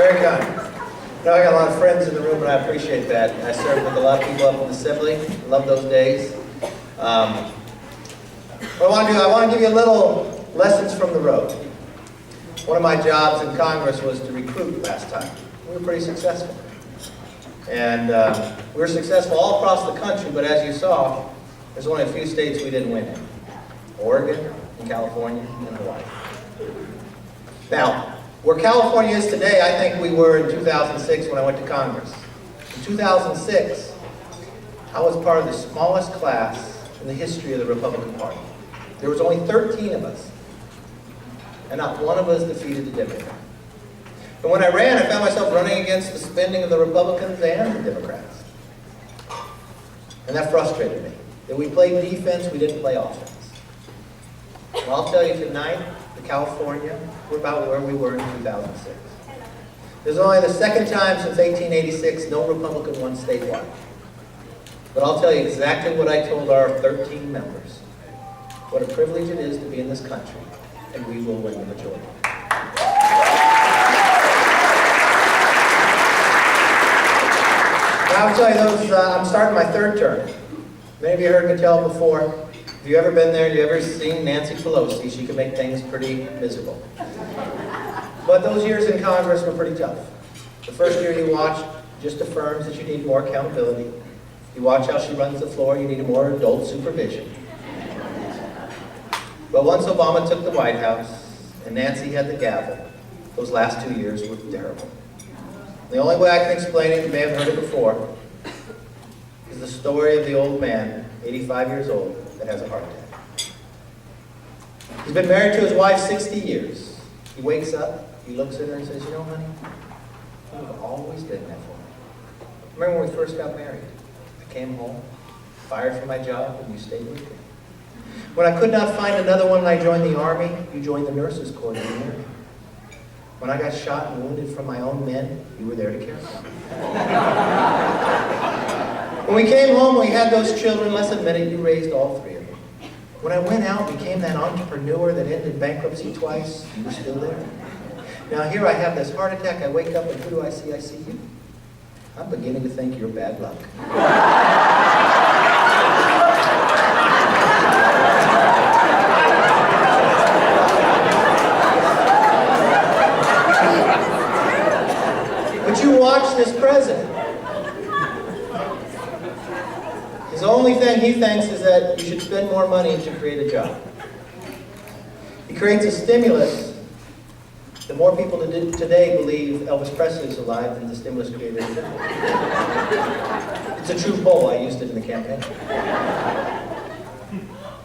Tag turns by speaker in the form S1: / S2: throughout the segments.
S1: Very kind. No, I got a lot of friends in the room, and I appreciate that. I served with a lot of people up in the Assembly. Love those days. What I want to give you a little lessons from the road. One of my jobs in Congress was to recruit last time. We were pretty successful. And we were successful all across the country, but as you saw, there's only a few states we didn't win in. Oregon, and California, and Hawaii. Now, where California is today, I think we were in 2006 when I went to Congress. In 2006, I was part of the smallest class in the history of the Republican Party. There was only 13 of us, and not one of us defeated the Democrat. And when I ran, I found myself running against the spending of the Republicans and the Democrats. And that frustrated me. That we played defense, we didn't play offense. Well, I'll tell you tonight, California, we're about where we were in 2006. This is only the second time since 1886 no Republican won statewide. But I'll tell you exactly what I told our 13 members. What a privilege it is to be in this country, and we will win the majority. Now I'll tell you those, I'm starting my third term. Many of you heard me tell before. Have you ever been there? Have you ever seen Nancy Pelosi? She can make things pretty miserable. But those years in Congress were pretty tough. The first year you watch just affirms that you need more accountability. You watch how she runs the floor, you need more adult supervision. But once Obama took the White House and Nancy had the gavel, those last 2 years were terrible. The only way I can explain it, you may have heard it before, is the story of the old man, 85 years old, that has a heart attack. He's been married to his wife 60 years. He wakes up, he looks at her and says, you know, honey, you've always been there for me. Remember when we first got married? I came home, fired from my job, and you stayed with me. When I could not find another one and I joined the Army, you joined the Nurses Corps and you married me. When I got shot and wounded from my own men, you were there to care for me. When we came home, we had those children, let's admit it, you raised all three of them. When I went out and became that entrepreneur that ended bankruptcy twice, you were still there. Now here I have this heart attack, I wake up and who do I see? I see you. I'm beginning to think you're bad luck. But you watch this president. His only thing he thinks is that you should spend more money to create a job. He creates a stimulus. The more people today believe Elvis Presley is alive than the stimulus created a job. It's a true poll. I used it in the campaign.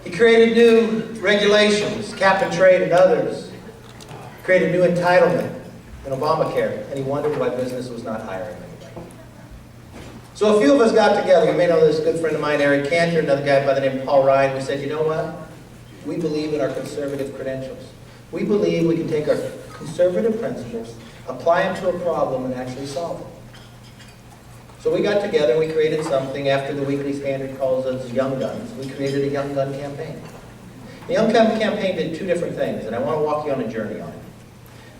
S1: He created new regulations, cap and trade and others. Created new entitlement in Obamacare, and he wondered why business was not hiring anybody. So a few of us got together. You may know this good friend of mine, Eric Cantor, another guy by the name of Paul Ryan. We said, you know what? We believe in our conservative credentials. We believe we can take our conservative principles, apply them to a problem, and actually solve it. So we got together and we created something after the Weekly Standard calls us Young Guns. We created a Young Gun campaign. The Young Gun campaign did two different things, and I want to walk you on a journey on it.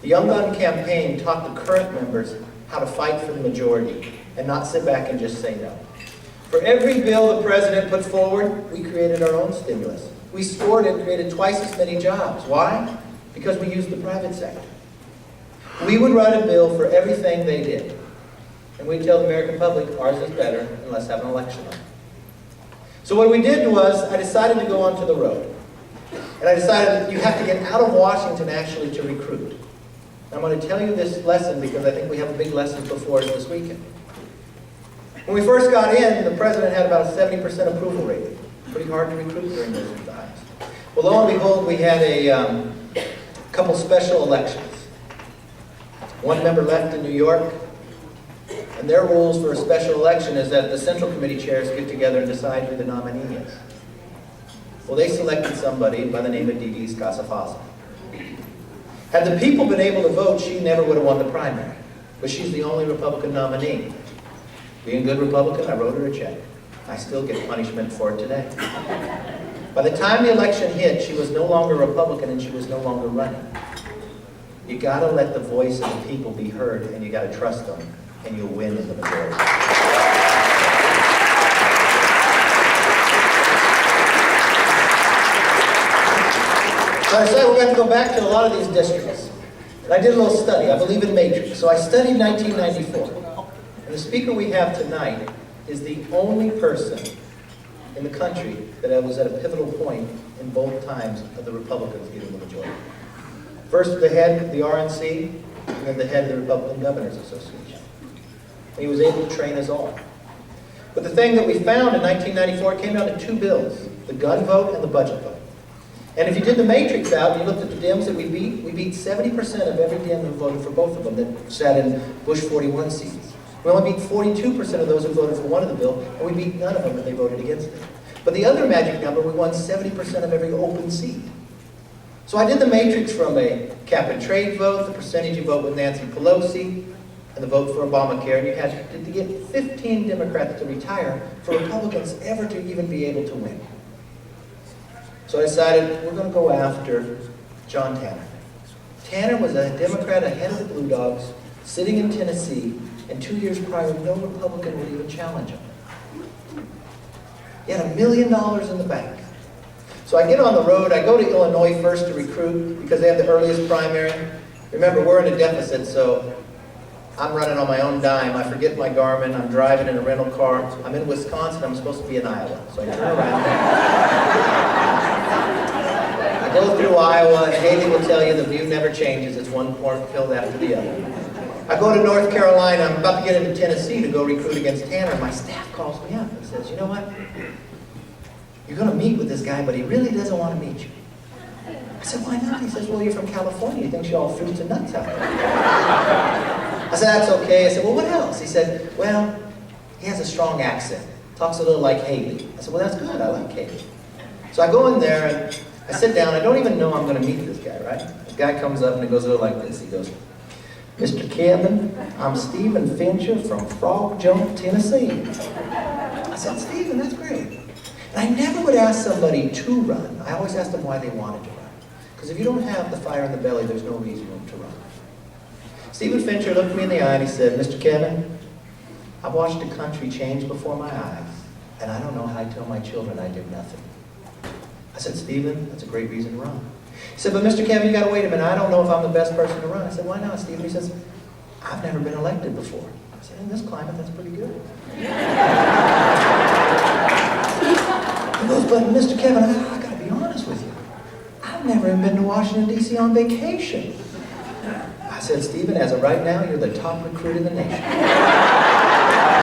S1: The Young Gun campaign taught the current members how to fight for the majority and not sit back and just say no. For every bill the president put forward, we created our own stimulus. We scored and created twice as many jobs. Why? Because we used the private sector. We would write a bill for everything they did. And we'd tell the American public, ours is better, and let's have an election on it. So what we did was, I decided to go onto the road. And I decided that you have to get out of Washington actually to recruit. And I'm going to tell you this lesson because I think we have a big lesson before us this weekend. When we first got in, the president had about a 70% approval rating. Pretty hard to recruit during those times. Well, lo and behold, we had a couple special elections. One member left in New York, and their rules for a special election is that the Central Committee chairs get together and decide who the nominee is. Well, they selected somebody by the name of Dee Dee Scasafasa. Had the people been able to vote, she never would have won the primary. But she's the only Republican nominee. Being a good Republican, I wrote her a check. I still get punishment for it today. By the time the election hit, she was no longer Republican and she was no longer running. You got to let the voice of the people be heard, and you got to trust them, and you'll win in the majority. So I decided we're going to go back to a lot of these districts. And I did a little study. I believe in matrix. So I studied 1994. And the speaker we have tonight is the only person in the country that was at a pivotal point in both times of the Republicans getting the majority. First the head of the RNC, and then the head of the Republican Governors Association. And he was able to train us all. But the thing that we found in 1994, it came down to two bills, the gun vote and the budget vote. And if you did the matrix out and you looked at the Dems that we beat 70% of every Dem who voted for both of them that sat in Bush 41 seats. We only beat 42% of those who voted for one of the bill, and we beat none of them if they voted against it. But the other magic number, we won 70% of every open seat. So I did the matrix from a cap and trade vote, the percentage you vote with Nancy Pelosi, and the vote for Obamacare, and you had to get 15 Democrats to retire for Republicans ever to even be able to win. So I decided we're going to go after John Tanner. Tanner was a Democrat ahead of the Blue Dogs, sitting in Tennessee, and 2 years prior, no Republican would even challenge him. He had $1 million in the bank. So I get on the road, I go to Illinois first to recruit because they have the earliest primary. Remember, we're in a deficit, so I'm running on my own dime. I forget my Garmin, I'm driving in a rental car. I'm in Wisconsin, I'm supposed to be in Iowa. So I turn around. I go through Iowa, and Haley will tell you the view never changes. It's one cornfield after the other. I go to North Carolina, I'm about to get into Tennessee to go recruit against Tanner. My staff calls me up and says, you know what? You're going to meet with this guy, but he really doesn't want to meet you. I said, why not? He says, well, you're from California. He thinks you're all fruits and nuts out there. I said, that's okay. I said, well, what else? He said, well, he has a strong accent. Talks a little like Haley. I said, well, that's good. I like Haley. So I go in there, and I sit down. I don't even know I'm going to meet this guy, right? This guy comes up, and he goes a little like this. He goes, Mr. Kevin, I'm Stephen Fincher from Frog Jump, Tennessee. I said, Stephen, that's great. And I never would ask somebody to run. I always asked them why they wanted to run. Because if you don't have the fire in the belly, there's no reason to run. Stephen Fincher looked me in the eye and he said, Mr. Kevin, I've watched the country change before my eyes, and I don't know how to tell my children I did nothing. I said, Stephen, that's a great reason to run. He said, but Mr. Kevin, you got to wait a minute. I don't know if I'm the best person to run. I said, why not, Stephen? He says, I've never been elected before. I said, in this climate, that's pretty good. He goes, but Mr. Kevin, I got to be honest with you. I've never even been to Washington, D.C. on vacation. I said, Stephen, as of right now, you're the top recruit in the nation.